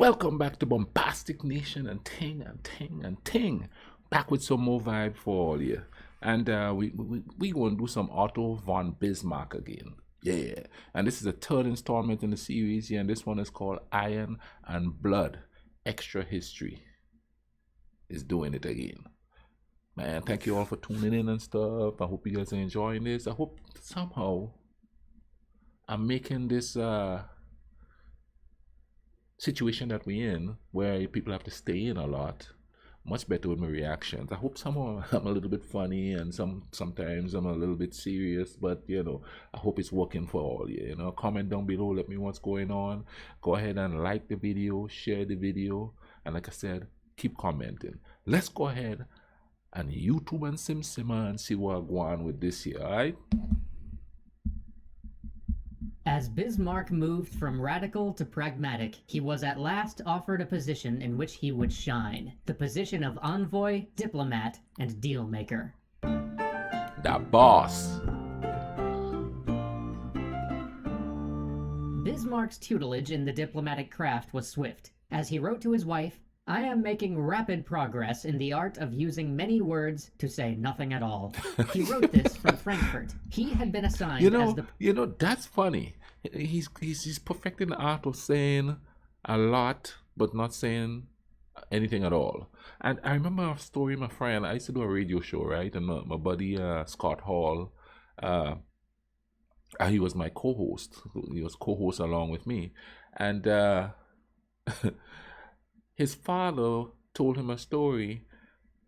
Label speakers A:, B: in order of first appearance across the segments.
A: Welcome back to Bombastic Nation and Ting and Ting and Ting. Back with some more vibe for all you. And we going to do some Otto Von Bismarck again. Yeah. And this is the third installment in the series here. And this one is called Iron and Blood. Extra History is doing it again. Man, thank you all for tuning in and stuff. I hope you guys are enjoying this. I hope somehow I'm making this situation that we're in, where people have to stay in a lot, much better with my reactions. I hope somehow I'm a little bit funny and sometimes I'm a little bit serious, but I hope it's working for all you. Comment down below, let me know what's going on. Go ahead and like the video, share the video, and like I said, keep commenting. Let's go ahead and YouTube and Simmer and see what I go on with this here, alright?
B: As Bismarck moved from radical to pragmatic, he was at last offered a position in which he would shine. The position of envoy, diplomat, and deal-maker.
A: The boss.
B: Bismarck's tutelage in the diplomatic craft was swift. As he wrote to his wife, "I am making rapid progress in the art of using many words to say nothing at all." He wrote this from Frankfurt. He had been assigned as the...
A: That's funny. He's perfecting the art of saying a lot, but not saying anything at all. And I remember a story, my friend. I used to do a radio show, right? And my buddy Scott Hall, he was my co-host. He was co-host along with me, and his father told him a story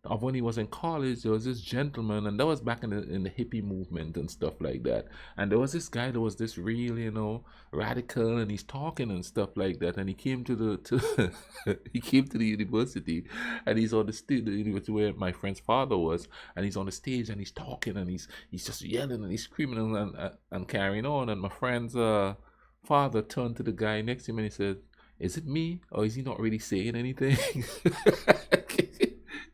A: of when he was in college. There was this gentleman, and that was back in the hippie movement and stuff like that. And there was this guy that was this real, radical, and he's talking and stuff like that. And he came to the he came to the university, and he's on the university where my friend's father was, and he's on the stage and he's talking and he's just yelling and he's screaming and carrying on. And my friend's father turned to the guy next to him and he said, "Is it me, or is he not really saying anything?"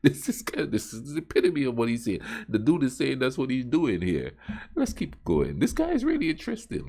A: This is the epitome of what he's saying. The dude is saying that's what he's doing here. Let's keep going. This guy is really interesting.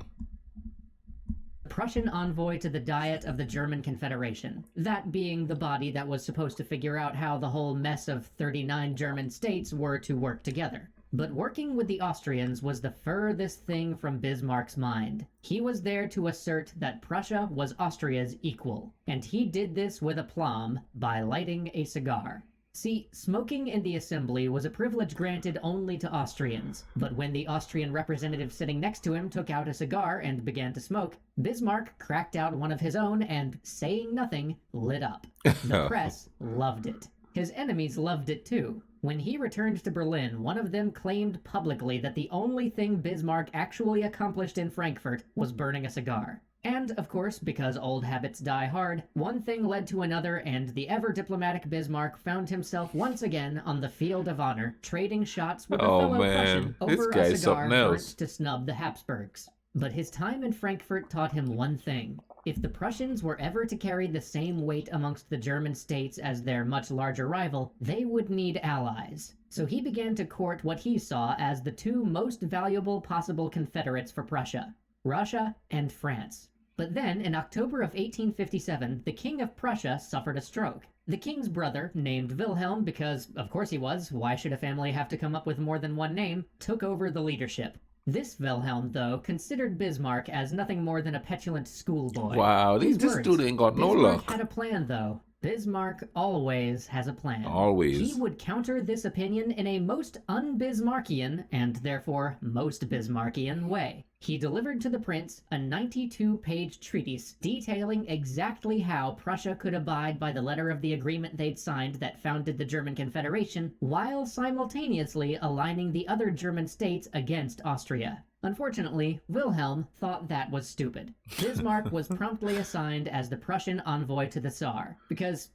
B: Prussian envoy to the Diet of the German Confederation. That being the body that was supposed to figure out how the whole mess of 39 German states were to work together. But working with the Austrians was the furthest thing from Bismarck's mind. He was there to assert that Prussia was Austria's equal, and he did this with aplomb by lighting a cigar. See, smoking in the assembly was a privilege granted only to Austrians, but when the Austrian representative sitting next to him took out a cigar and began to smoke, Bismarck cracked out one of his own and, saying nothing, lit up. The press loved it. His enemies loved it too. When he returned to Berlin, one of them claimed publicly that the only thing Bismarck actually accomplished in Frankfurt was burning a cigar. And, of course, because old habits die hard, one thing led to another, and the ever-diplomatic Bismarck found himself once again on the field of honor, trading shots with a fellow Prussian over a cigar burnt to snub the Habsburgs. But his time in Frankfurt taught him one thing. If the Prussians were ever to carry the same weight amongst the German states as their much larger rival, they would need allies. So he began to court what he saw as the two most valuable possible confederates for Prussia: Russia and France. But then, in October of 1857, the King of Prussia suffered a stroke. The king's brother, named Wilhelm because, of course he was, why should a family have to come up with more than one name, took over the leadership. This Wilhelm, though, considered Bismarck as nothing more than a petulant schoolboy.
A: Wow, this dude ain't got no luck.
B: Bismarck had a plan, though. Bismarck always has a plan.
A: Always.
B: He would counter this opinion in a most un-Bismarckian, and therefore most Bismarckian, way. He delivered to the prince a 92-page treatise detailing exactly how Prussia could abide by the letter of the agreement they'd signed that founded the German Confederation, while simultaneously aligning the other German states against Austria. Unfortunately, Wilhelm thought that was stupid. Bismarck was promptly assigned as the Prussian envoy to the Tsar. Because,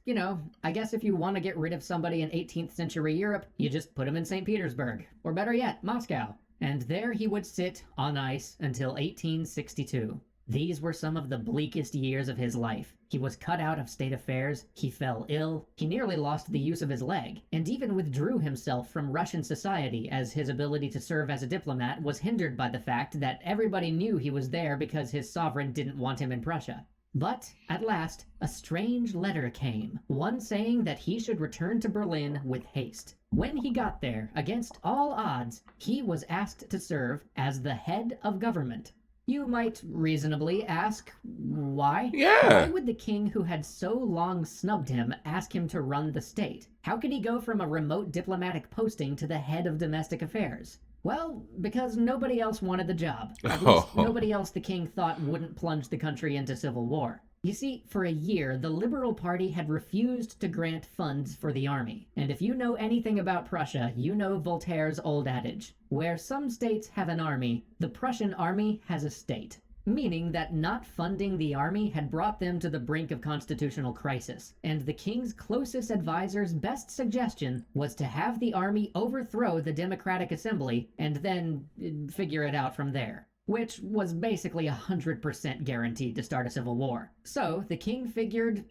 B: I guess if you want to get rid of somebody in 18th century Europe, you just put him in St. Petersburg. Or better yet, Moscow. And there he would sit on ice until 1862. These were some of the bleakest years of his life. He was cut out of state affairs, he fell ill, he nearly lost the use of his leg, and even withdrew himself from Russian society as his ability to serve as a diplomat was hindered by the fact that everybody knew he was there because his sovereign didn't want him in Prussia. But at last, a strange letter came, one saying that he should return to Berlin with haste. When he got there, against all odds, he was asked to serve as the head of government. You might reasonably ask, why? Why
A: Yeah.
B: would the king who had so long snubbed him ask him to run the state? How could he go from a remote diplomatic posting to the head of domestic affairs? Well, because nobody else wanted the job. At least
A: Oh,
B: nobody else the king thought wouldn't plunge the country into civil war. You see, for a year, the Liberal Party had refused to grant funds for the army. And if you know anything about Prussia, you know Voltaire's old adage: where some states have an army, the Prussian army has a state. Meaning that not funding the army had brought them to the brink of constitutional crisis, and the king's closest advisor's best suggestion was to have the army overthrow the Democratic Assembly and then figure it out from there. Which was basically 100% guaranteed to start a civil war. So the king figured,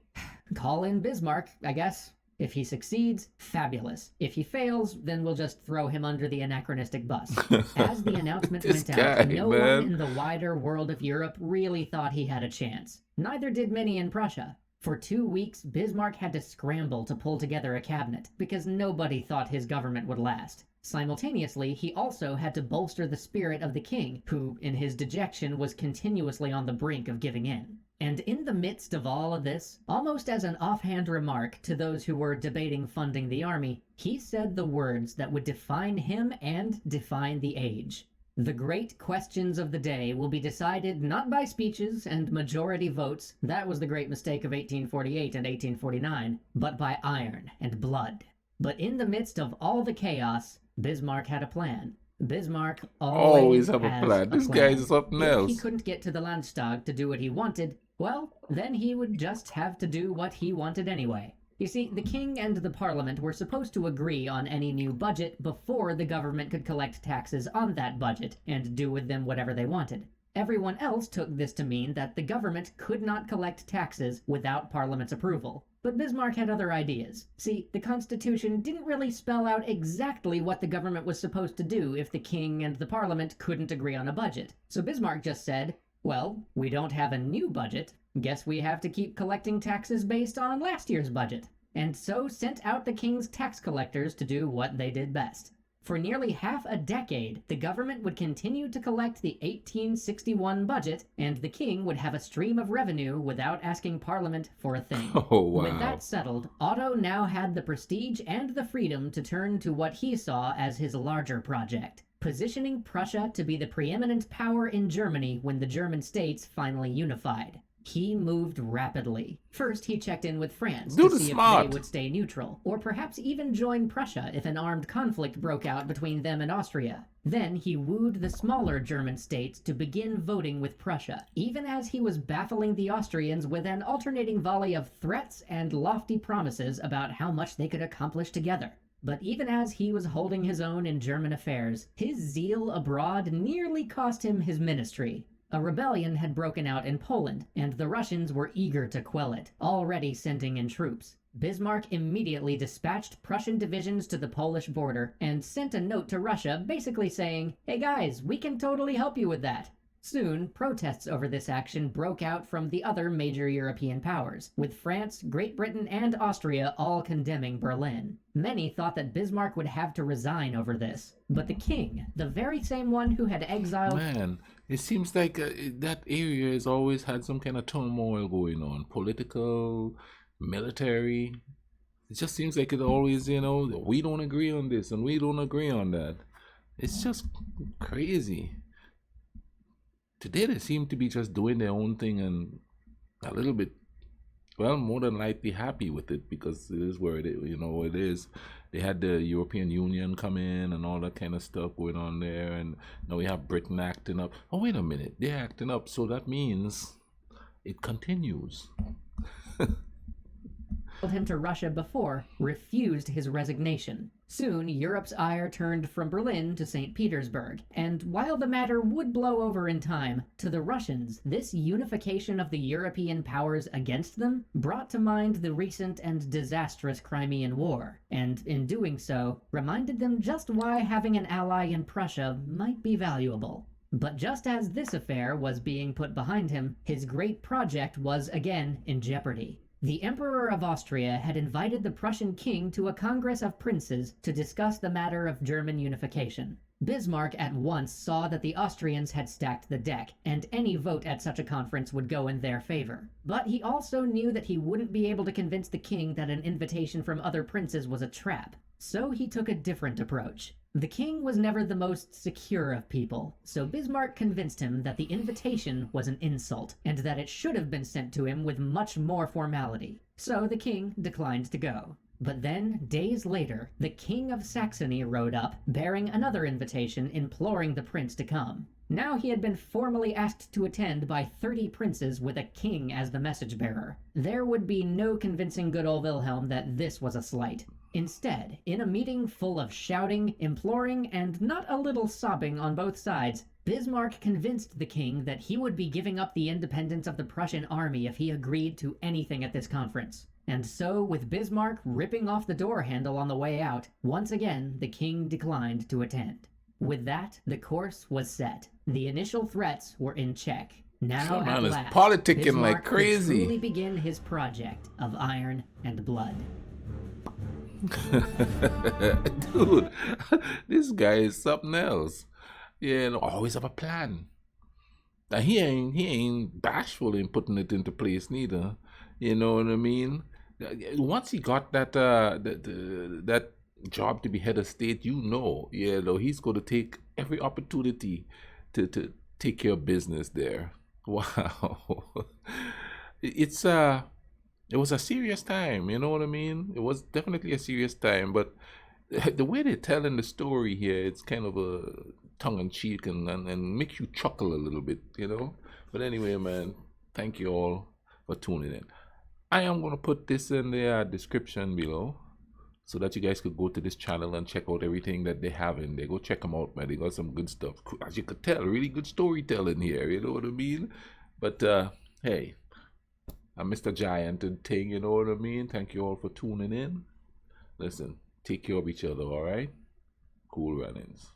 B: call in Bismarck, I guess. If he succeeds, fabulous. If he fails, then we'll just throw him under the anachronistic bus. As the announcement
A: this
B: went out,
A: guy,
B: no one
A: man.
B: in the wider world of Europe really thought he had a chance. Neither did many in Prussia. For 2 weeks, Bismarck had to scramble to pull together a cabinet, because nobody thought his government would last. Simultaneously, he also had to bolster the spirit of the king, who, in his dejection, was continuously on the brink of giving in. And in the midst of all of this, almost as an offhand remark to those who were debating funding the army, he said the words that would define him and define the age. The great questions of the day will be decided not by speeches and majority votes, that was the great mistake of 1848 and 1849, but by iron and blood. But in the midst of all the chaos, Bismarck had a plan. Bismarck always
A: Have a
B: has
A: plan.
B: a
A: This
B: plan.
A: guy's something
B: If he
A: else.
B: couldn't get to the Landtag to do what he wanted, well, then he would just have to do what he wanted anyway. You see, the king and the parliament were supposed to agree on any new budget before the government could collect taxes on that budget and do with them whatever they wanted. Everyone else took this to mean that the government could not collect taxes without Parliament's approval. But Bismarck had other ideas. See, the Constitution didn't really spell out exactly what the government was supposed to do if the king and the Parliament couldn't agree on a budget. So Bismarck just said, well, we don't have a new budget. Guess we have to keep collecting taxes based on last year's budget. And so sent out the king's tax collectors to do what they did best. For nearly half a decade, the government would continue to collect the 1861 budget, and the king would have a stream of revenue without asking Parliament for a thing.
A: Oh, wow.
B: With that settled, Otto now had the prestige and the freedom to turn to what he saw as his larger project: positioning Prussia to be the preeminent power in Germany when the German states finally unified. He moved rapidly. First, he checked in with France to see if they would stay neutral, or perhaps even join Prussia if an armed conflict broke out between them and Austria. Then he wooed the smaller German states to begin voting with Prussia, even as he was baffling the Austrians with an alternating volley of threats and lofty promises about how much they could accomplish together. But even as he was holding his own in German affairs, his zeal abroad nearly cost him his ministry. A rebellion had broken out in Poland, and the Russians were eager to quell it, already sending in troops. Bismarck immediately dispatched Prussian divisions to the Polish border and sent a note to Russia basically saying, "Hey guys, we can totally help you with that." Soon, protests over this action broke out from the other major European powers, with France, Great Britain, and Austria all condemning Berlin. Many thought that Bismarck would have to resign over this, but the king, the very same one who had exiled...
A: Man, it seems like that area has always had some kind of turmoil going on. Political, military. It just seems like it always, we don't agree on this and we don't agree on that. It's just crazy. Today they seem to be just doing their own thing and a little bit, well, more than likely happy with it because it is where it is, it is. They had the European Union come in and all that kind of stuff going on there, and now we have Britain acting up. Oh, wait a minute, they're acting up, so that means it continues.
B: him to Russia before, refused his resignation. Soon, Europe's ire turned from Berlin to St. Petersburg, and while the matter would blow over in time, to the Russians, this unification of the European powers against them brought to mind the recent and disastrous Crimean War, and in doing so, reminded them just why having an ally in Prussia might be valuable. But just as this affair was being put behind him, his great project was again in jeopardy. The Emperor of Austria had invited the Prussian king to a congress of princes to discuss the matter of German unification. Bismarck at once saw that the Austrians had stacked the deck, and any vote at such a conference would go in their favor. But he also knew that he wouldn't be able to convince the king that an invitation from other princes was a trap. So he took a different approach. The king was never the most secure of people, so Bismarck convinced him that the invitation was an insult, and that it should have been sent to him with much more formality. So the king declined to go. But then, days later, the King of Saxony rode up, bearing another invitation imploring the prince to come. Now he had been formally asked to attend by 30 princes with a king as the message bearer. There would be no convincing good old Wilhelm that this was a slight. Instead, in a meeting full of shouting, imploring, and not a little sobbing on both sides, Bismarck convinced the king that he would be giving up the independence of the Prussian army if he agreed to anything at this conference. And so, with Bismarck ripping off the door handle on the way out, once again the king declined to attend. With that, the course was set. The initial threats were in check. Now, at last,
A: politicking
B: Bismarck
A: like crazy.
B: could truly begin his project of iron and blood.
A: Dude, this guy is something else. Yeah, and always have a plan. And he ain't bashful in putting it into place neither. You know what I mean? Once he got that job to be head of state, he's going to take every opportunity to take care of business there. Wow. It was a serious time, you know what I mean? It was definitely a serious time, but the way they're telling the story here, it's kind of a tongue-in-cheek and makes you chuckle a little bit, you know? But anyway, man, thank you all for tuning in. I am going to put this in the description below so that you guys could go to this channel and check out everything that they have in there. Go check them out, man. They got some good stuff. As you could tell, really good storytelling here, you know what I mean? But, hey, I'm Mr. Giant and thing, you know what I mean? Thank you all for tuning in. Listen, take care of each other, all right? Cool runnings.